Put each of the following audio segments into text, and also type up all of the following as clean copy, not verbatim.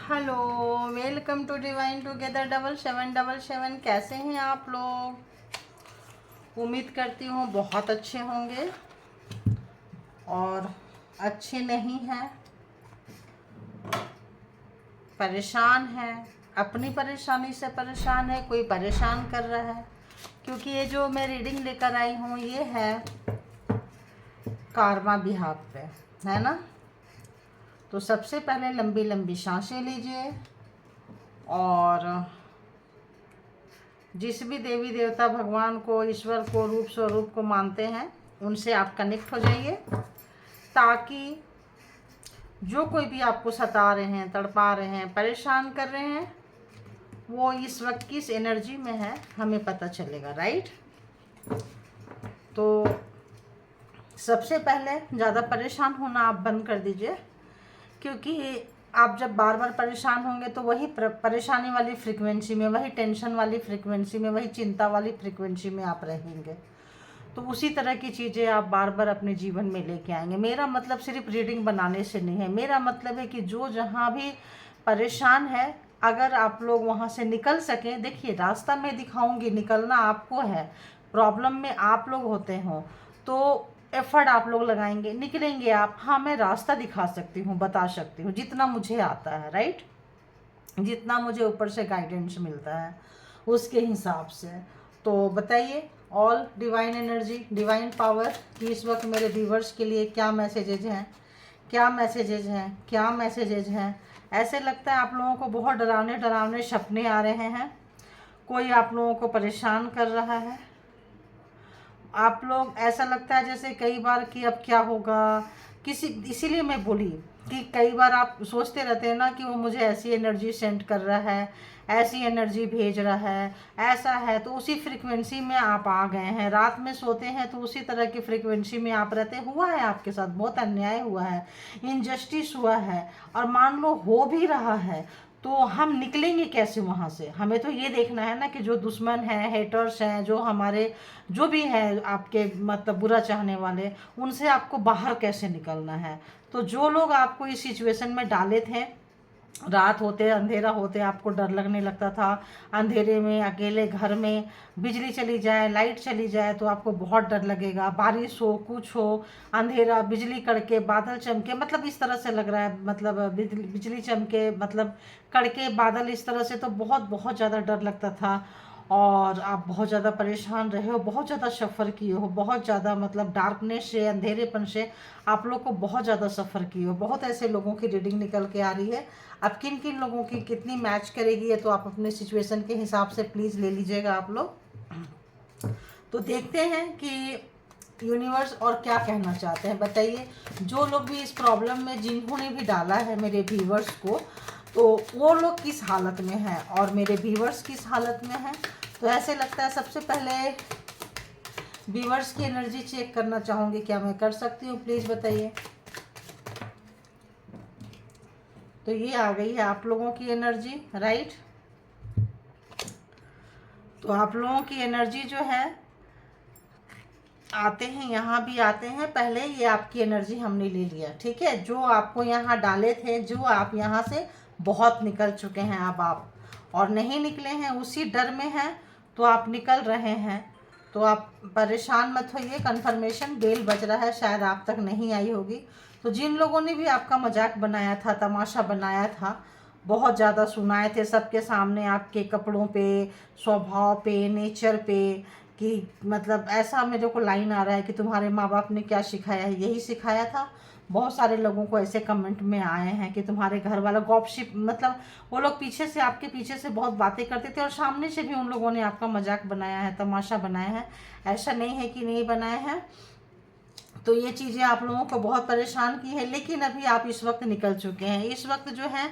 Hello, welcome to divine together 7777। कैसे हैं आप लोग? उम्मीद करती हूँ बहुत अच्छे होंगे और अच्छे नहीं हैं, परेशान हैं, अपनी परेशानी से परेशान है, कोई परेशान कर रहा है। क्योंकि ये जो मैं रीडिंग लेकर आई हूँ ये है कार्मा बिहाफ पे, है ना। तो सबसे पहले लंबी लंबी सांसें लीजिए और जिस भी देवी देवता भगवान को, ईश्वर को, रूप स्वरूप को मानते हैं उनसे आप कनेक्ट हो जाइए, ताकि जो कोई भी आपको सता रहे हैं, तड़पा रहे हैं, परेशान कर रहे हैं, वो इस वक्त किस एनर्जी में है हमें पता चलेगा, राइट। तो सबसे पहले ज़्यादा परेशान होना आप बंद कर दीजिए, क्योंकि आप जब बार बार परेशान होंगे तो वही परेशानी वाली फ्रीक्वेंसी में, वही टेंशन वाली फ्रीक्वेंसी में, वही चिंता वाली फ्रीक्वेंसी में आप रहेंगे। तो उसी तरह की चीज़ें आप बार बार अपने जीवन में लेके आएंगे। मेरा मतलब सिर्फ रीडिंग बनाने से नहीं है, मेरा मतलब है कि जो जहाँ भी परेशान है, अगर आप लोग वहाँ से निकल सकें। देखिए, रास्ता मैं दिखाऊंगी, निकलना आपको है। प्रॉब्लम में आप लोग होते हों तो एफर्ट आप लोग लगाएंगे, निकलेंगे आप। हाँ, मैं रास्ता दिखा सकती हूँ, बता सकती हूँ जितना मुझे आता है, राइट। जितना मुझे ऊपर से गाइडेंस मिलता है उसके हिसाब से। तो बताइए, all divine energy, divine power कि इस वक्त मेरे व्यूवर्स के लिए क्या मैसेजेज हैं, क्या मैसेजेज हैं, क्या मैसेजेज हैं। ऐसे लगता है आप लोगों को बहुत डरावने डरावने सपने आ रहे हैं, कोई आप लोगों को परेशान कर रहा है। आप लोग, ऐसा लगता है जैसे कई बार कि अब क्या होगा, किसी, इसीलिए मैं बोली कि कई बार आप सोचते रहते हैं ना कि वो मुझे ऐसी एनर्जी सेंड कर रहा है, ऐसी एनर्जी भेज रहा है, ऐसा है। तो उसी फ्रीक्वेंसी में आप आ गए हैं। रात में सोते हैं तो उसी तरह की फ्रीक्वेंसी में आप रहते। हुआ है आपके साथ, बहुत अन्याय हुआ है, इनजस्टिस हुआ है, और मान लो हो भी रहा है। तो हम निकलेंगे कैसे वहाँ से? हमें तो ये देखना है ना कि जो दुश्मन हैं, हेटर्स हैं, जो हमारे जो भी हैं आपके मतलब बुरा चाहने वाले, उनसे आपको बाहर कैसे निकलना है। तो जो लोग आपको इस सिचुएशन में डाले थे, रात होते, अंधेरा होते आपको डर लगने लगता था, अंधेरे में, अकेले घर में, बिजली चली जाए, लाइट चली जाए तो आपको बहुत डर लगेगा। बारिश हो, कुछ हो, अंधेरा, बिजली कड़के, बादल चमके, मतलब इस तरह से लग रहा है, मतलब बिजली चमके, मतलब कड़के बादल, इस तरह से तो बहुत बहुत ज़्यादा डर लगता था। और आप बहुत ज़्यादा परेशान रहे हो, बहुत ज़्यादा सफ़र किए हो, बहुत ज़्यादा मतलब डार्कनेस से, अंधेरेपन से आप लोग को बहुत ज़्यादा सफ़र किए हो। बहुत ऐसे लोगों की रीडिंग निकल के आ रही है। अब किन किन लोगों की कितनी मैच करेगी है तो आप अपने सिचुएशन के हिसाब से प्लीज़ ले लीजिएगा आप लोग। तो देखते हैं कि यूनिवर्स और क्या कहना चाहते हैं, बताइए। जो लोग भी इस प्रॉब्लम में, जिन्होंने भी डाला है मेरे व्यूवर्स को, तो वो लोग किस हालत में हैं और मेरे व्यूवर्स किस हालत में हैं। तो ऐसे लगता है सबसे पहले व्यूवर्स की एनर्जी चेक करना चाहूँगी, क्या मैं कर सकती हूँ? प्लीज़ बताइए। तो ये आ गई है आप लोगों की एनर्जी, राइट। तो आप लोगों की एनर्जी जो है, आते हैं यहाँ भी आते हैं। पहले ये आपकी एनर्जी हमने ले लिया, ठीक है। जो आपको यहाँ डाले थे, जो आप यहाँ से बहुत निकल चुके हैं, अब आप और नहीं निकले हैं, उसी डर में हैं, तो आप निकल रहे हैं। तो आप परेशान मत होइए। कन्फर्मेशन बेल बज रहा है, शायद आप तक नहीं आई होगी। तो जिन लोगों ने भी आपका मजाक बनाया था, तमाशा बनाया था, बहुत ज़्यादा सुनाए थे सबके सामने, आपके कपड़ों पे, स्वभाव पे, नेचर पे, कि मतलब ऐसा मेरे को लाइन आ रहा है कि तुम्हारे माँ बाप ने क्या सिखाया है, यही सिखाया था। बहुत सारे लोगों को ऐसे कमेंट में आए हैं कि तुम्हारे घर वाला गॉसिप, मतलब वो लोग पीछे से, आपके पीछे से बहुत बातें करते थे, और सामने से भी उन लोगों ने आपका मजाक बनाया है, तमाशा बनाया है। ऐसा नहीं है कि नहीं बनाए हैं। तो ये चीज़ें आप लोगों को बहुत परेशान की है, लेकिन अभी आप इस वक्त निकल चुके हैं। इस वक्त जो है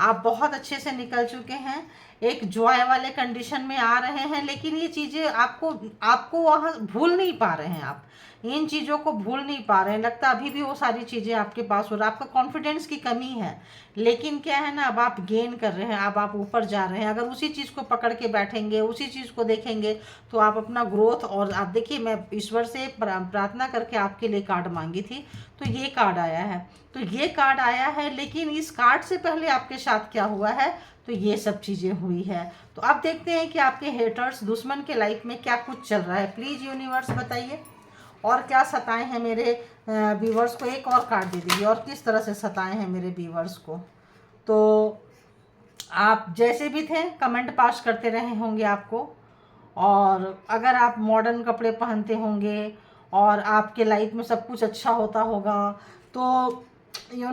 आप बहुत अच्छे से निकल चुके हैं। एक जॉय वाले कंडीशन में आ रहे हैं, लेकिन ये चीज़ें आपको वहाँ भूल नहीं पा रहे हैं। आप इन चीज़ों को भूल नहीं पा रहे हैं, लगता अभी भी वो सारी चीज़ें आपके पास हो रहा है। आपका कॉन्फिडेंस की कमी है, लेकिन क्या है ना, अब आप गेन कर रहे हैं, अब आप ऊपर जा रहे हैं। अगर उसी चीज़ को पकड़ के बैठेंगे, उसी चीज़ को देखेंगे, तो आप अपना ग्रोथ, और आप देखिए, मैं ईश्वर से प्रार्थना करके आपके लिए कार्ड मांगी थी, तो ये कार्ड आया है। तो ये कार्ड आया है, लेकिन इस कार्ड से पहले आपके साथ क्या हुआ है, तो ये सब चीज़ें हुई है। तो अब देखते हैं कि आपके हेटर्स, दुश्मन के लाइफ में क्या कुछ चल रहा है। प्लीज़ यूनिवर्स बताइए, और क्या सताए हैं मेरे व्यूवर्स को। एक और कार्ड दे दीजिए, और किस तरह से सताए हैं मेरे व्यूवर्स को। तो आप जैसे भी थे कमेंट पास करते रहे होंगे आपको, और अगर आप मॉडर्न कपड़े पहनते होंगे और आपके लाइफ में सब कुछ अच्छा होता होगा, तो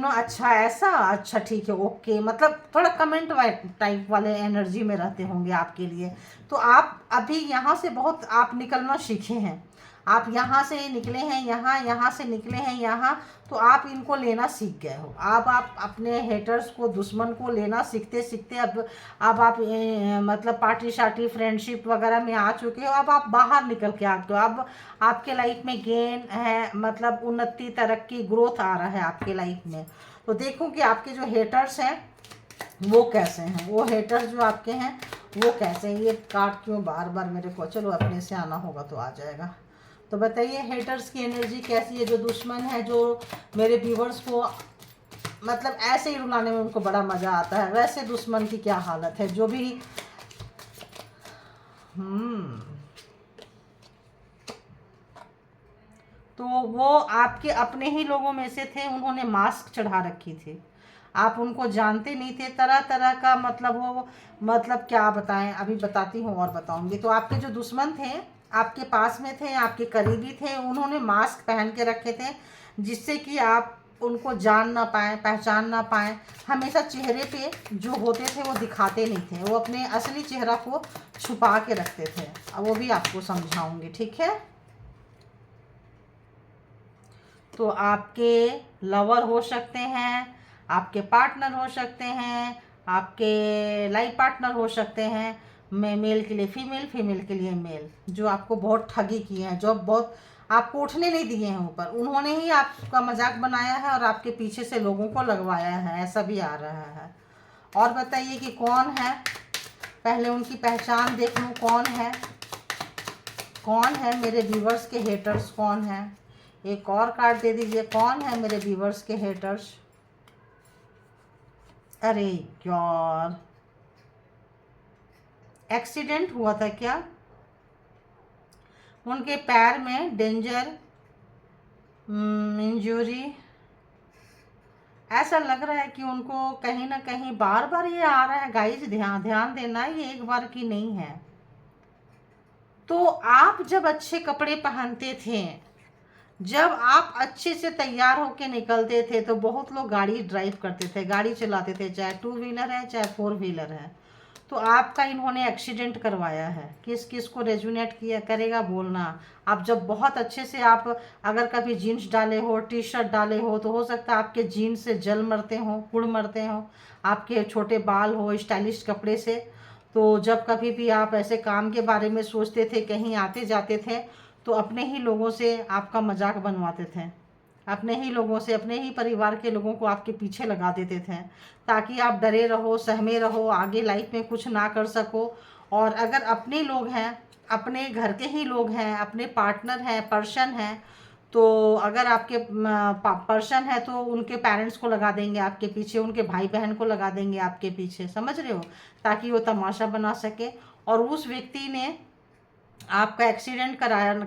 अच्छा, ऐसा अच्छा, ठीक है, ओके, मतलब थोड़ा कमेंट टाइप वाले एनर्जी में रहते होंगे आपके लिए। तो आप अभी यहाँ से बहुत आप निकलना सीखे हैं। आप यहाँ से निकले हैं, यहाँ से निकले हैं यहाँ, तो आप इनको लेना सीख गए हो। अब आप अपने हेटर्स को, दुश्मन को लेना सीखते सीखते अब आप मतलब पार्टी शार्टी फ्रेंडशिप वगैरह में आ चुके हो। अब आप बाहर निकल के आते हो। अब आपके लाइफ में गेन है, मतलब उन्नति, तरक्की, ग्रोथ आ रहा है आपके लाइफ में। तो देखो कि आपके जो हेटर्स हैं वो कैसे हैं, वो हेटर्स जो आपके हैं वो कैसे हैं। ये कार्ड क्यों बार बार मेरे को, चलो अपने से आना होगा तो आ जाएगा। तो बताइए हेटर्स की एनर्जी कैसी है, जो दुश्मन है, जो मेरे व्यूवर्स को मतलब ऐसे ही रुलाने में उनको बड़ा मज़ा आता है, वैसे दुश्मन की क्या हालत है, जो भी तो वो आपके अपने ही लोगों में से थे। उन्होंने मास्क चढ़ा रखी थी, आप उनको जानते नहीं थे। तरह तरह का मतलब वो, मतलब क्या बताएं, अभी बताती हूँ और बताऊंगी। तो आपके जो दुश्मन थे, आपके पास में थे, आपके करीबी थे, उन्होंने मास्क पहन के रखे थे, जिससे कि आप उनको जान ना पाएँ, पहचान ना पाएँ। हमेशा चेहरे पे जो होते थे वो दिखाते नहीं थे, वो अपने असली चेहरा को छुपा के रखते थे। अब वो भी आपको समझाऊंगी, ठीक है। तो आपके लवर हो सकते हैं, आपके पार्टनर हो सकते हैं, आपके लाइफ पार्टनर हो सकते हैं, मेल के लिए फीमेल, फीमेल के लिए मेल, जो आपको बहुत ठगी किए हैं, जो बहुत आपको उठने नहीं दिए हैं ऊपर। उन्होंने ही आपका मजाक बनाया है और आपके पीछे से लोगों को लगवाया है, ऐसा भी आ रहा है। और बताइए कि कौन है, पहले उनकी पहचान देख लूँ, कौन है मेरे व्यूवर्स के हेटर्स, कौन है। एक और कार्ड दे दीजिए, कौन है मेरे व्यूवर्स के हेटर्स। अरे यार, एक्सीडेंट हुआ था क्या, उनके पैर में डेंजर, इंजरी, ऐसा लग रहा है कि उनको कहीं ना कहीं बार बार ये आ रहा है। गाइस ध्यान देना, ये एक बार की नहीं है। तो आप जब अच्छे कपड़े पहनते थे, जब आप अच्छे से तैयार होके निकलते थे, तो बहुत लोग गाड़ी ड्राइव करते थे, गाड़ी चलाते थे, चाहे 2 व्हीलर है चाहे 4 व्हीलर है। तो आपका इन्होंने एक्सीडेंट करवाया है। किस किस को रेजुनेट किया करेगा बोलना। आप जब बहुत अच्छे से, आप अगर कभी जीन्स डाले हो, टी शर्ट डाले हो, तो हो सकता है आपके जीन्स से जल मरते हो, कुड़ मरते हो, आपके छोटे बाल हो स्टाइलिश कपड़े से। तो जब कभी भी आप ऐसे काम के बारे में सोचते थे, कहीं आते जाते थे, तो अपने ही लोगों से आपका मजाक बनवाते थे, अपने ही लोगों से, अपने ही परिवार के लोगों को आपके पीछे लगा देते थे, ताकि आप डरे रहो, सहमे रहो, आगे लाइफ में कुछ ना कर सको। और अगर अपने लोग हैं, अपने घर के ही लोग हैं, अपने पार्टनर हैं, पर्सन हैं, तो अगर आपके पर्सन है तो उनके पेरेंट्स को लगा देंगे आपके पीछे, उनके भाई बहन को लगा देंगे आपके पीछे, समझ रहे हो, ताकि वो तमाशा बना सके। और उस व्यक्ति ने आपका एक्सीडेंट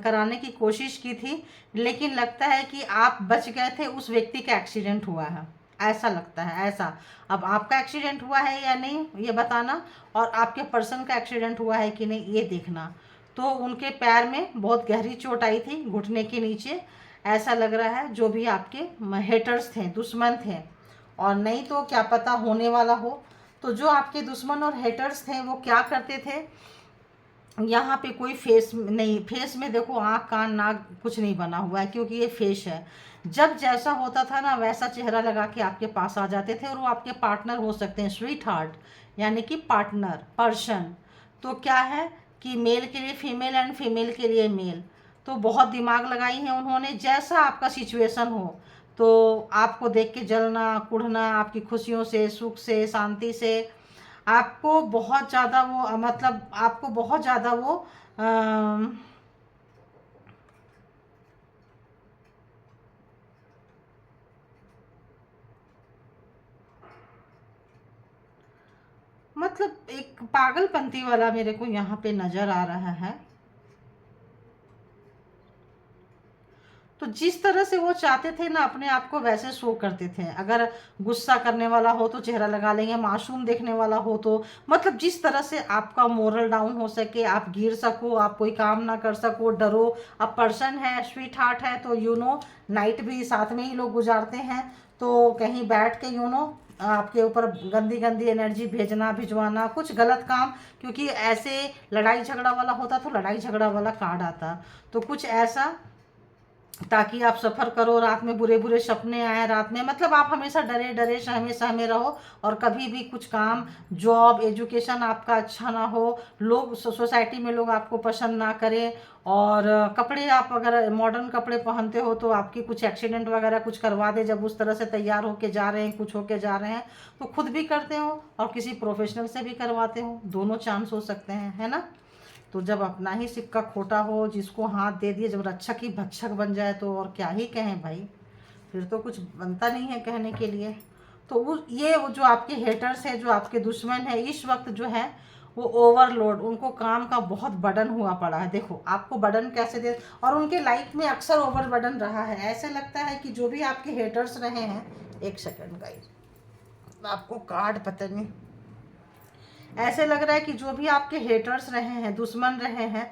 कराने की कोशिश की थी, लेकिन लगता है कि आप बच गए थे, उस व्यक्ति का एक्सीडेंट हुआ है, ऐसा लगता है, ऐसा। अब आपका एक्सीडेंट हुआ है या नहीं ये बताना, और आपके पर्सन का एक्सीडेंट हुआ है कि नहीं ये देखना। तो उनके पैर में बहुत गहरी चोट आई थी, घुटने के नीचे, ऐसा लग रहा है। जो भी आपके हेटर्स थे, दुश्मन थे, और नहीं तो क्या पता होने वाला हो। तो जो आपके दुश्मन और हेटर्स थे वो क्या करते थे, यहाँ पे कोई फेस नहीं, फेस में देखो आँख कान नाक कुछ नहीं बना हुआ है, क्योंकि ये फेस है। जब जैसा होता था ना वैसा चेहरा लगा के आपके पास आ जाते थे, और वो आपके पार्टनर हो सकते हैं, स्वीट हार्ट यानी कि पार्टनर पर्सन। तो क्या है कि मेल के लिए फीमेल एंड फीमेल के लिए मेल। तो बहुत दिमाग लगाई है उन्होंने, जैसा आपका सिचुएशन हो तो आपको देख के जलना कुढ़ना, आपकी खुशियों से सुख से शांति से आपको बहुत ज़्यादा वो मतलब आपको बहुत ज़्यादा वो अम, मतलब एक पागलपंती वाला मेरे को यहाँ पे नज़र आ रहा है। तो जिस तरह से वो चाहते थे ना अपने आप को वैसे शो करते थे। अगर गुस्सा करने वाला हो तो चेहरा लगा लेंगे, मासूम देखने वाला हो तो मतलब जिस तरह से आपका मोरल डाउन हो सके, आप गिर सको, आप कोई काम ना कर सको, डरो। अब पर्सन है, स्वीट हार्ट है, तो नाइट भी साथ में ही लोग गुजारते हैं। तो कहीं बैठ के आपके ऊपर गंदी गंदी एनर्जी भेजना भिजवाना, कुछ गलत काम, क्योंकि ऐसे लड़ाई झगड़ा वाला होता तो लड़ाई झगड़ा वाला कार्ड आता। तो कुछ ऐसा ताकि आप सफ़र करो, रात में बुरे बुरे सपने आए, रात में मतलब आप हमेशा डरे डरे सहमे सहमे रहो, और कभी भी कुछ काम जॉब एजुकेशन आपका अच्छा ना हो, लोग सोसाइटी में लोग आपको पसंद ना करें। और कपड़े आप अगर मॉडर्न कपड़े पहनते हो तो आपकी कुछ एक्सीडेंट वगैरह कुछ करवा दे, जब उस तरह से तैयार होके जा रहे हैं, कुछ होके जा रहे हैं, तो खुद भी करते हो और किसी प्रोफेशनल से भी करवाते हो, दोनों चांस हो सकते हैं, है ना। तो जब अपना ही सिक्का खोटा हो, जिसको हाथ दे दिए, जब रक्षक ही भक्षक बन जाए तो और क्या ही कहें भाई, फिर तो कुछ बनता नहीं है कहने के लिए। तो वो जो आपके हेटर्स हैं, जो आपके दुश्मन है, इस वक्त जो है वो ओवरलोड, उनको काम का बहुत बर्डन हुआ पड़ा है। देखो आपको बर्डन कैसे दे, और उनके लाइफ में अक्सर ओवर बर्डन रहा है। ऐसे लगता है कि जो भी आपके हेटर्स रहे हैं, एक सेकंड गाइस, आपको कार्ड पता नहीं, ऐसे लग रहा है कि जो भी आपके हेटर्स रहे हैं, दुश्मन रहे हैं,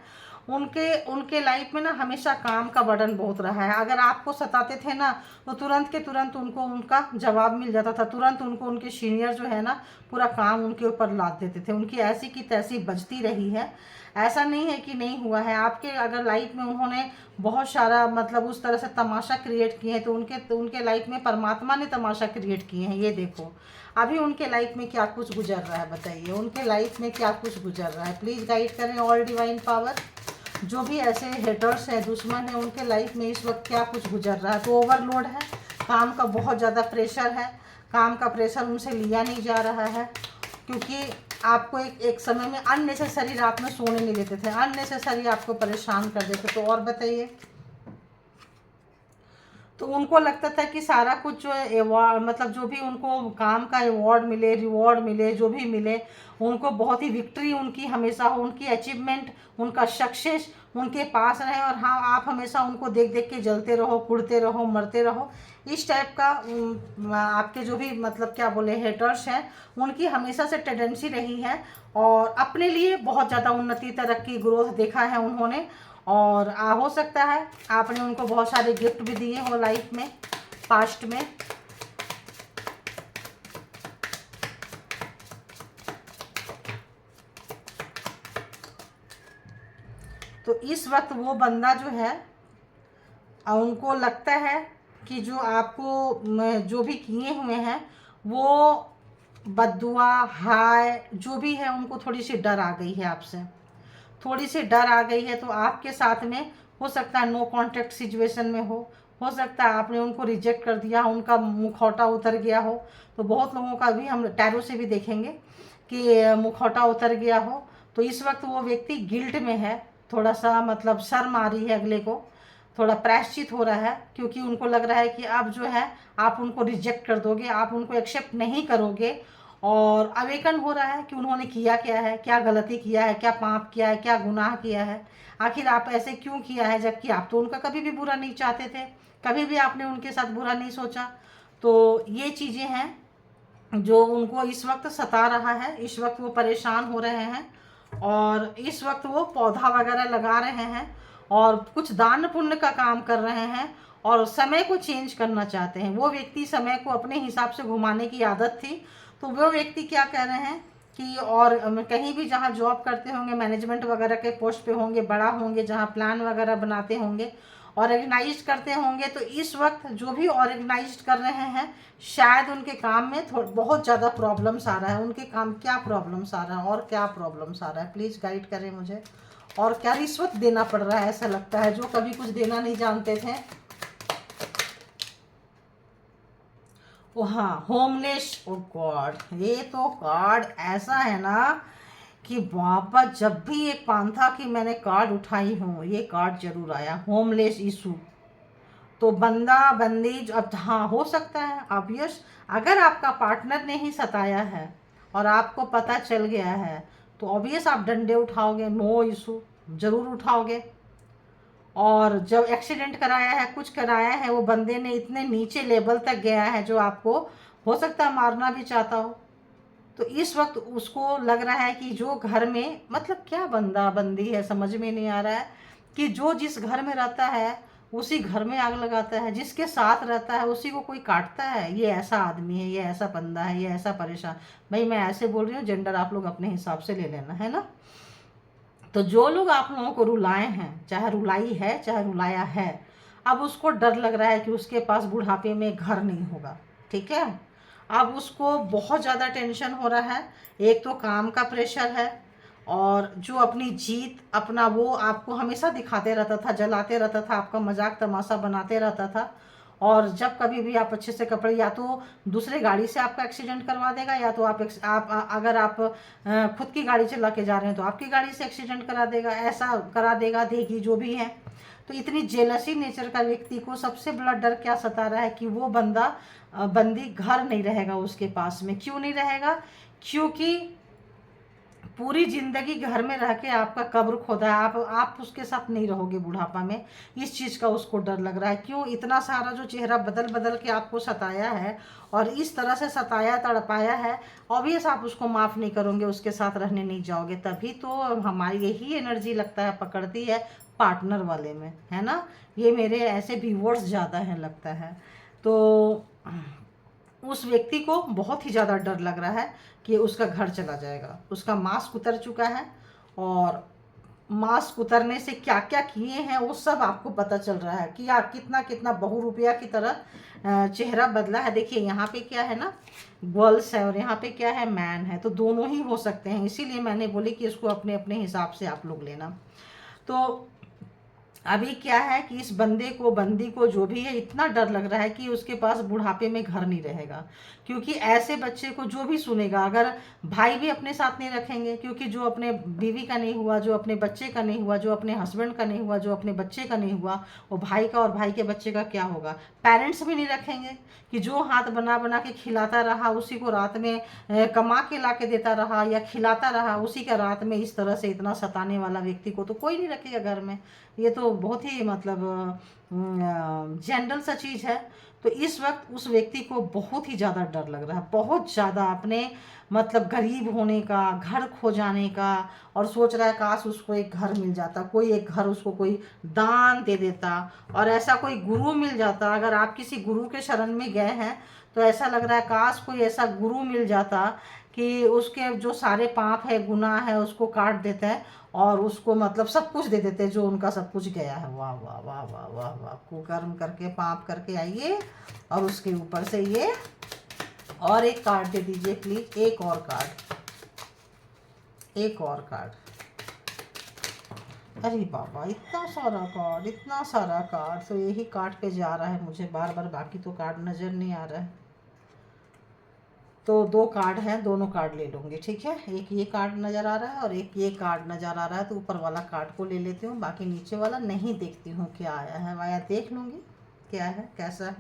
उनके उनके लाइफ में ना हमेशा काम का बर्डन बहुत रहा है। अगर आपको सताते थे ना तो तुरंत के तुरंत उनको उनका जवाब मिल जाता था, तुरंत उनको उनके सीनियर जो है ना पूरा काम उनके ऊपर लाद देते थे, उनकी ऐसी की तैसी बजती रही है। ऐसा नहीं है कि नहीं हुआ है आपके, अगर लाइफ में उन्होंने बहुत सारा मतलब उस तरह से तमाशा क्रिएट किए हैं, तो उनके लाइफ में परमात्मा ने तमाशा क्रिएट किए हैं। ये देखो अभी उनके लाइफ में क्या कुछ गुजर रहा है, बताइए उनके लाइफ में क्या कुछ गुजर रहा है। प्लीज़ गाइड करें ऑल डिवाइन पावर, जो भी ऐसे हेटर्स हैं, दुश्मन हैं, उनके लाइफ में इस वक्त क्या कुछ गुजर रहा है। तो ओवरलोड है, काम का बहुत ज़्यादा प्रेशर है, काम का प्रेशर उनसे लिया नहीं जा रहा है, क्योंकि आपको एक समय में अननेसेसरी रात में सोने नहीं देते थे, अननेसेसरी आपको परेशान कर देते। तो और बताइए, तो उनको लगता था कि सारा कुछ जो है अवार्ड, मतलब जो भी उनको काम का अवार्ड मिले, रिवॉर्ड मिले, जो भी मिले, उनको बहुत ही विक्ट्री उनकी हमेशा हो, उनकी अचीवमेंट, उनका सक्सेस उनके पास रहे, और हाँ आप हमेशा उनको देख देख के जलते रहो, कुड़ते रहो, मरते रहो। इस टाइप का आपके जो भी मतलब क्या बोले हेटर्स हैं, उनकी हमेशा से टेंडेंसी रही है, और अपने लिए बहुत ज़्यादा उन्नति तरक्की ग्रोथ देखा है उन्होंने। और हो सकता है आपने उनको बहुत सारे गिफ्ट भी दिए हो लाइफ में, पास्ट में। तो इस वक्त वो बंदा जो है उनको लगता है कि जो आपको जो भी किए हुए हैं वो बद्दुआ हाय जो भी है, उनको थोड़ी सी डर आ गई है आपसे, थोड़ी सी डर आ गई है। तो आपके साथ में हो सकता है नो कॉन्टैक्ट सिचुएशन में हो सकता है आपने उनको रिजेक्ट कर दिया, उनका मुखौटा उतर गया हो। तो बहुत लोगों का भी हम टैरो से भी देखेंगे कि मुखौटा उतर गया हो। तो इस वक्त वो व्यक्ति गिल्ट में है, थोड़ा सा मतलब शर्म आ रही है, अगले को थोड़ा प्रायश्चित हो रहा है, क्योंकि उनको लग रहा है कि अब जो है आप उनको रिजेक्ट कर दोगे, आप उनको एक्सेप्ट नहीं करोगे। और अवेकन हो रहा है कि उन्होंने किया क्या है, क्या गलती किया है, क्या पाप किया है, क्या गुनाह किया है, आखिर आप ऐसे क्यों किया है, जबकि आप तो उनका कभी भी बुरा नहीं चाहते थे, कभी भी आपने उनके साथ बुरा नहीं सोचा। तो ये चीज़ें हैं जो उनको इस वक्त सता रहा है, इस वक्त वो परेशान हो रहे हैं, और इस वक्त वो पौधा वगैरह लगा रहे हैं, और कुछ दान पुण्य का काम कर रहे हैं, और समय को चेंज करना चाहते हैं। वो व्यक्ति समय को अपने हिसाब से घुमाने की आदत थी, तो वो व्यक्ति क्या कह रहे हैं कि और कहीं भी जहाँ जॉब करते होंगे, मैनेजमेंट वगैरह के पोस्ट पे होंगे, बड़ा होंगे, जहाँ प्लान वगैरह बनाते होंगे, ऑर्गेनाइज करते होंगे, तो इस वक्त जो भी ऑर्गेनाइज कर रहे हैं शायद उनके काम में बहुत ज़्यादा प्रॉब्लम्स आ रहा है। उनके काम क्या प्रॉब्लम्स आ रहा है और क्या प्रॉब्लम्स आ रहा है, प्लीज़ गाइड करें मुझे। और क्या रिश्वत देना पड़ रहा है ऐसा लगता है, जो कभी कुछ देना नहीं जानते थे। ओ हाँ, होमलेस। ओ गॉड, ये तो कार्ड ऐसा है ना कि बाबा, जब भी एक पांथा की मैंने कार्ड उठाई हूँ ये कार्ड जरूर आया, होमलेस इशू। तो बंदा बंदी अब हाँ हो सकता है ऑब्वियस, अगर आपका पार्टनर ने ही सताया है और आपको पता चल गया है तो ऑब्वियस आप डंडे उठाओगे, नो इशू जरूर उठाओगे। और जब एक्सीडेंट कराया है, कुछ कराया है, वो बंदे ने इतने नीचे लेवल तक गया है जो आपको हो सकता है मारना भी चाहता हो। तो इस वक्त उसको लग रहा है कि जो घर में, मतलब क्या बंदा बंदी है समझ में नहीं आ रहा है, कि जो जिस घर में रहता है उसी घर में आग लगाता है, जिसके साथ रहता है उसी को कोई काटता है। ये ऐसा आदमी है, ये ऐसा बंदा है, ये ऐसा परेशान। भाई मैं ऐसे बोल रही हूँ, जेंडर आप लोग अपने हिसाब से ले लेना है ना। तो जो लोग आप लोगों को रुलाए हैं, चाहे रुलाई है चाहे रुलाया है, अब उसको डर लग रहा है कि उसके पास बुढ़ापे में घर नहीं होगा, ठीक है। अब उसको बहुत ज़्यादा टेंशन हो रहा है। एक तो काम का प्रेशर है, और जो अपनी जीत अपना वो आपको हमेशा दिखाते रहता था, जलाते रहता था, आपका मजाक तमाशा बनाते रहता था। और जब कभी भी आप अच्छे से कपड़े, या तो दूसरे गाड़ी से आपका एक्सीडेंट करवा देगा, या तो अगर आप खुद की गाड़ी चला के जा रहे हैं तो आपकी गाड़ी से एक्सीडेंट करा देगा, ऐसा करा देगा, देगी, जो भी है। तो इतनी जेलसी नेचर का व्यक्ति को सबसे बड़ा डर क्या सता रहा है कि वो बंदा बंदी घर नहीं रहेगा उसके पास में। क्यों नहीं रहेगा? क्योंकि पूरी जिंदगी घर में रह के आपका कब्र खोदा है, आप उसके साथ नहीं रहोगे बुढ़ापा में। इस चीज़ का उसको डर लग रहा है। क्यों? इतना सारा जो चेहरा बदल बदल के आपको सताया है और इस तरह से सताया तड़पाया है, ऑब्वियस आप उसको माफ़ नहीं करोगे, उसके साथ रहने नहीं जाओगे। तभी तो हमारी यही एनर्जी लगता है पकड़ती है पार्टनर वाले में, है ना। ये मेरे ऐसे व्यूअर्स ज़्यादा हैं लगता है। तो उस व्यक्ति को बहुत ही ज़्यादा डर लग रहा है कि उसका घर चला जाएगा। उसका मास्क उतर चुका है, और मास्क उतरने से क्या क्या किए हैं वो सब आपको पता चल रहा है कि यार कितना कितना बहुरूपिया की तरह चेहरा बदला है। देखिए यहाँ पे क्या है ना, गर्ल्स है, और यहाँ पे क्या है, मैन है। तो दोनों ही हो सकते हैं, इसीलिए मैंने बोली कि इसको अपने अपने हिसाब से आप लोग लेना। तो अभी क्या है कि इस बंदे को, बंदी को, जो भी है, इतना डर लग रहा है कि उसके पास बुढ़ापे में घर नहीं रहेगा। क्योंकि ऐसे बच्चे को जो भी सुनेगा, अगर भाई भी अपने साथ नहीं रखेंगे, क्योंकि जो अपने बीवी का नहीं हुआ, जो अपने बच्चे का नहीं हुआ, जो अपने हस्बैंड का नहीं हुआ, जो अपने बच्चे का नहीं हुआ, वो भाई का और भाई के बच्चे का क्या होगा। पेरेंट्स भी नहीं रखेंगे कि जो हाथ बना बना के खिलाता रहा, उसी को रात में कमा के ला के देता रहा या खिलाता रहा, उसी का रात में इस तरह से इतना सताने वाला व्यक्ति को तो कोई नहीं रखेगा घर में। ये तो बहुत ही मतलब जनरल सा चीज़ है। तो इस वक्त उस व्यक्ति को बहुत ही ज़्यादा डर लग रहा है, बहुत ज़्यादा, अपने मतलब गरीब होने का, घर खो जाने का। और सोच रहा है काश उसको एक घर मिल जाता, कोई एक घर उसको कोई दान दे देता, और ऐसा कोई गुरु मिल जाता। अगर आप किसी गुरु के शरण में गए हैं तो ऐसा लग रहा है काश कोई ऐसा गुरु मिल जाता कि उसके जो सारे पाप है, गुनाह है, उसको काट देते हैं और उसको मतलब सब कुछ दे देते हैं, जो उनका सब कुछ गया है। वाह वाह वाह वाह वाह वाह, कुकर्म करके पाप करके आइए। और उसके ऊपर से ये और एक कार्ड दे दीजिए प्लीज, एक और कार्ड, एक और कार्ड। अरे बाबा, इतना सारा कार्ड, इतना सारा कार्ड, तो यही कार्ड पे जा रहा है मुझे बार बार, बाकी तो कार्ड नज़र नहीं आ रहा है। तो दो कार्ड हैं, दोनों कार्ड ले लूँगी, ठीक है। एक ये कार्ड नज़र आ रहा है और एक ये कार्ड नज़र आ रहा है, तो ऊपर वाला कार्ड को ले लेती हूँ, बाकी नीचे वाला नहीं देखती हूँ क्या आया है। वाया देख लूँगी क्या है, कैसा है।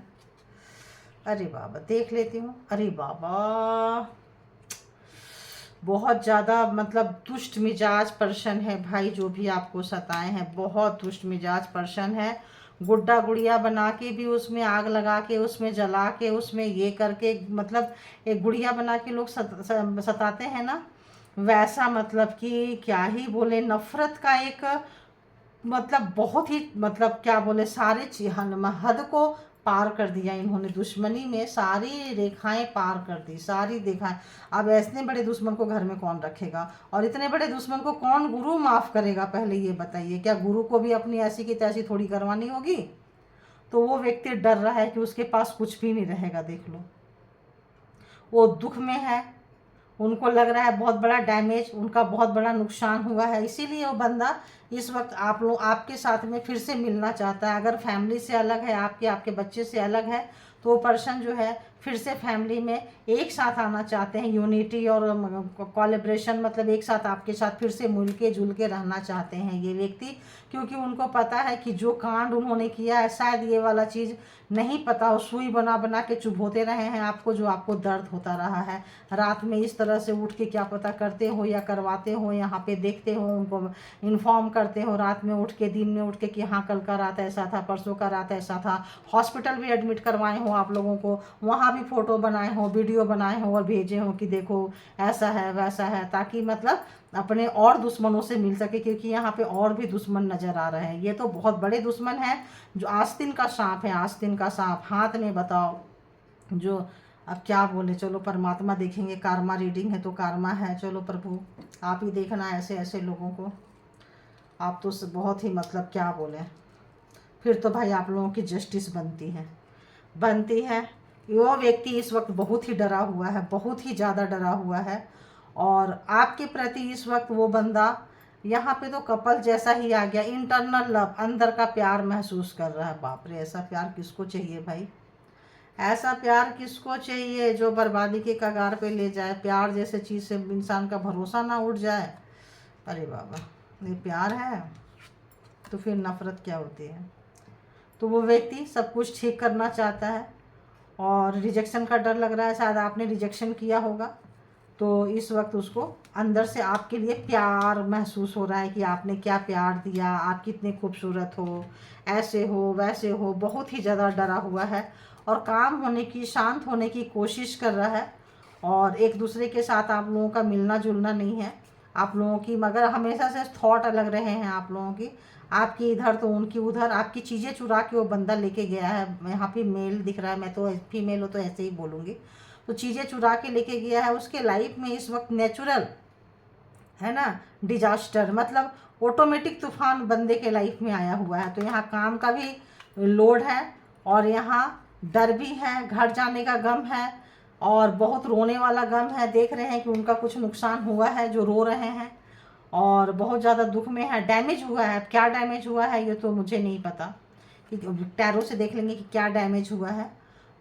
अरे बाबा, देख लेती हूँ। अरे बाबा, बहुत ज़्यादा मतलब दुष्ट मिजाज पर्सन है भाई, जो भी आपको सताए हैं, बहुत दुष्ट मिजाज पर्सन है। गुड्डा गुड़िया बना के भी उसमें आग लगा के, उसमें जला के, उसमें ये करके, मतलब एक गुड़िया बना के लोग सताते हैं ना, वैसा, मतलब कि क्या ही बोले, नफरत का एक मतलब बहुत ही, मतलब क्या बोले, सारे हद को पार कर दिया इन्होंने, दुश्मनी में सारी रेखाएं पार कर दी, सारी रेखाएं। अब इतने बड़े दुश्मन को घर में कौन रखेगा, और इतने बड़े दुश्मन को कौन गुरु माफ़ करेगा, पहले ये बताइए। क्या गुरु को भी अपनी ऐसी की तैसी थोड़ी करवानी होगी? तो वो व्यक्ति डर रहा है कि उसके पास कुछ भी नहीं रहेगा। देख लो, वो दुख में है, उनको लग रहा है बहुत बड़ा डैमेज, उनका बहुत बड़ा नुकसान हुआ है, इसीलिए वो बंदा इस वक्त आप लोग आपके साथ में फिर से मिलना चाहता है। अगर फैमिली से अलग है, आपके बच्चे से अलग है, तो वो पर्सन जो है फिर से फैमिली में एक साथ आना चाहते हैं। यूनिटी और कोलैबोरेशन, मतलब एक साथ आपके साथ फिर से मिल के जुल के रहना चाहते हैं ये व्यक्ति, क्योंकि उनको पता है कि जो कांड उन्होंने किया है, शायद ये वाला चीज़ नहीं पता हो, सुई बना बना के चुभोते रहे हैं आपको, जो आपको दर्द होता रहा है। रात में इस तरह से उठ के क्या पता करते हो या करवाते हो, यहाँ पे देखते हो, उनको इन्फॉर्म करते हो रात में उठ के, दिन में उठ के कि हाँ कल का रात ऐसा था, परसों का रात ऐसा था। हॉस्पिटल भी एडमिट करवाए हो आप लोगों को, वहाँ भी फ़ोटो बनाए हो, वीडियो बनाए हो और भेजे हो कि देखो ऐसा है वैसा है, ताकि मतलब अपने और दुश्मनों से मिल सके, क्योंकि यहाँ पे और भी दुश्मन नज़र आ रहे हैं। ये तो बहुत बड़े दुश्मन हैं, जो आस्तीन का सांप है, आस्तीन का सांप हाथ में, बताओ जो। अब क्या बोले, चलो परमात्मा देखेंगे, कार्मा रीडिंग है तो कार्मा है। चलो प्रभु आप ही देखना ऐसे ऐसे लोगों को, आप तो बहुत ही मतलब क्या बोले, फिर तो भाई आप लोगों की जस्टिस बनती है। वो व्यक्ति इस वक्त बहुत ही डरा हुआ है, बहुत ही ज़्यादा डरा हुआ है, और आपके प्रति इस वक्त वो बंदा, यहाँ पे तो कपल जैसा ही आ गया, इंटरनल लव, अंदर का प्यार महसूस कर रहा है। बाप रे, ऐसा प्यार किसको चाहिए भाई, ऐसा प्यार किसको चाहिए जो बर्बादी के कगार पे ले जाए। प्यार जैसे चीज़ से इंसान का भरोसा ना उठ जाए। अरे बाबा, ये प्यार है तो फिर नफ़रत क्या होती है। तो वो व्यक्ति सब कुछ ठीक करना चाहता है, और रिजेक्शन का डर लग रहा है, शायद आपने रिजेक्शन किया होगा, तो इस वक्त उसको अंदर से आपके लिए प्यार महसूस हो रहा है कि आपने क्या प्यार दिया, आप कितने खूबसूरत हो, ऐसे हो वैसे हो। बहुत ही ज़्यादा डरा हुआ है, और काम होने की, शांत होने की कोशिश कर रहा है, और एक दूसरे के साथ आप लोगों का मिलना जुलना नहीं है आप लोगों की, मगर हमेशा से थॉट अलग रहे हैं आप लोगों की, आपकी इधर तो उनकी उधर। आपकी चीज़ें चुरा के वो बंदा लेके गया है। यहाँ पे मेल दिख रहा है, मैं तो फीमेल हो तो ऐसे ही बोलूँगी। तो चीज़ें चुरा के लेके गया है। उसके लाइफ में इस वक्त नेचुरल है ना, डिजास्टर, मतलब ऑटोमेटिक तूफान बंदे के लाइफ में आया हुआ है। तो यहाँ काम का भी लोड है, और यहाँ डर भी है, घर जाने का गम है, और बहुत रोने वाला गम है। देख रहे हैं कि उनका कुछ नुकसान हुआ है, जो रो रहे हैं, और बहुत ज़्यादा दुख में है। डैमेज हुआ है, अब क्या डैमेज हुआ है ये तो मुझे नहीं पता, कि टैरो से देख लेंगे कि क्या डैमेज हुआ है।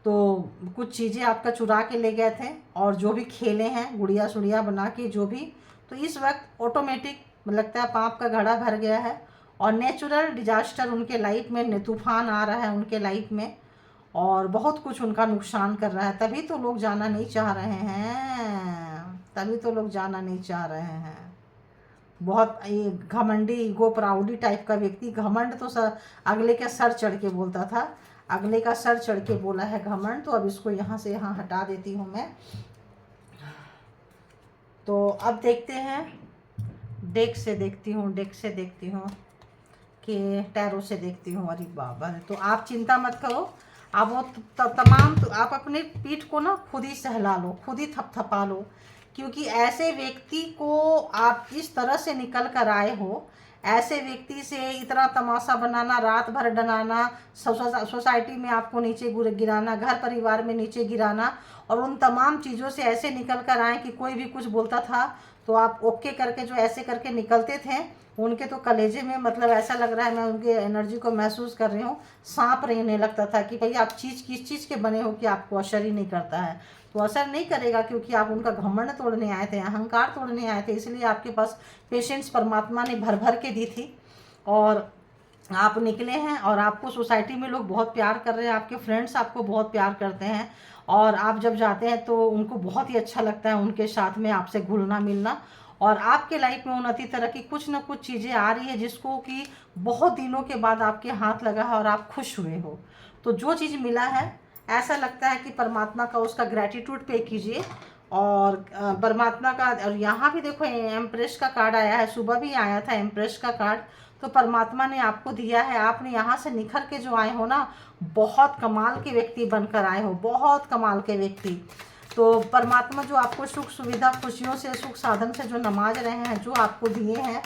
तो कुछ चीज़ें आपका चुरा के ले गए थे, और जो भी खेले हैं गुड़िया सुड़िया बना के जो भी, तो इस वक्त ऑटोमेटिक लगता है पाप का घड़ा भर गया है, और नेचुरल डिजास्टर उनके लाइफ में, तूफान आ रहा है उनके लाइफ में, और बहुत कुछ उनका नुकसान कर रहा है। तभी तो लोग जाना नहीं चाह रहे हैं, तभी तो लोग जाना नहीं चाह रहे हैं। बहुत ये घमंडी, ईगो प्राउडी टाइप का व्यक्ति, घमंड तो सर अगले के सर चढ़ के बोलता था, अगले का सर चढ़ के बोला है घमंड। तो अब इसको यहाँ से यहाँ हटा देती हूँ मैं। तो अब देखते हैं, डेक से देखती हूँ कि टैरो से देखती हूँ। अरे बाबा, तो आप चिंता मत करो, आप वो तमाम, तो आप अपने पीठ को ना खुद ही सहला लो, खुद ही थपथपा लो, क्योंकि ऐसे व्यक्ति को आप जिस तरह से निकल कर आए हो, ऐसे व्यक्ति से इतना तमाशा बनाना, रात भर डराना, सोसाइटी में आपको नीचे गिराना, घर परिवार में नीचे गिराना, और उन तमाम चीज़ों से ऐसे निकल कर आए कि कोई भी कुछ बोलता था तो आप ओके करके, जो ऐसे करके निकलते थे, उनके तो कलेजे में, मतलब ऐसा लग रहा है, मैं उनके एनर्जी को महसूस कर रही हूँ, सांप रहने लगता था कि भाई आप चीज़ किस चीज़ के बने हो कि आपको असर ही नहीं करता है। तो असर नहीं करेगा, क्योंकि आप उनका घमंड तोड़ने आए थे, अहंकार तोड़ने आए थे, इसलिए आपके पास पेशेंस परमात्मा ने भर भर के दी थी, और आप निकले हैं। और आपको सोसाइटी में लोग बहुत प्यार कर रहे हैं, आपके फ्रेंड्स आपको बहुत प्यार करते हैं, और आप जब जाते हैं तो उनको बहुत ही अच्छा लगता है उनके साथ में आपसे घुलना मिलना। और आपके लाइफ में उन्नति तरह की कुछ ना कुछ चीज़ें आ रही है, जिसको कि बहुत दिनों के बाद आपके हाथ लगा है और आप खुश हुए हो। तो जो चीज़ मिला है, ऐसा लगता है कि परमात्मा का उसका ग्रैटिट्यूड पे कीजिए, और परमात्मा का। और यहाँ भी देखो एम्प्रेस का कार्ड आया है, सुबह भी आया था एम्प्रेस का कार्ड। तो परमात्मा ने आपको दिया है, आपने यहाँ से निखर के जो आए हो ना, बहुत कमाल के व्यक्ति बनकर आए हो, बहुत कमाल के व्यक्ति। तो परमात्मा जो आपको सुख सुविधा खुशियों से, सुख साधन से जो नवाज रहे हैं, जो आपको दिए हैं,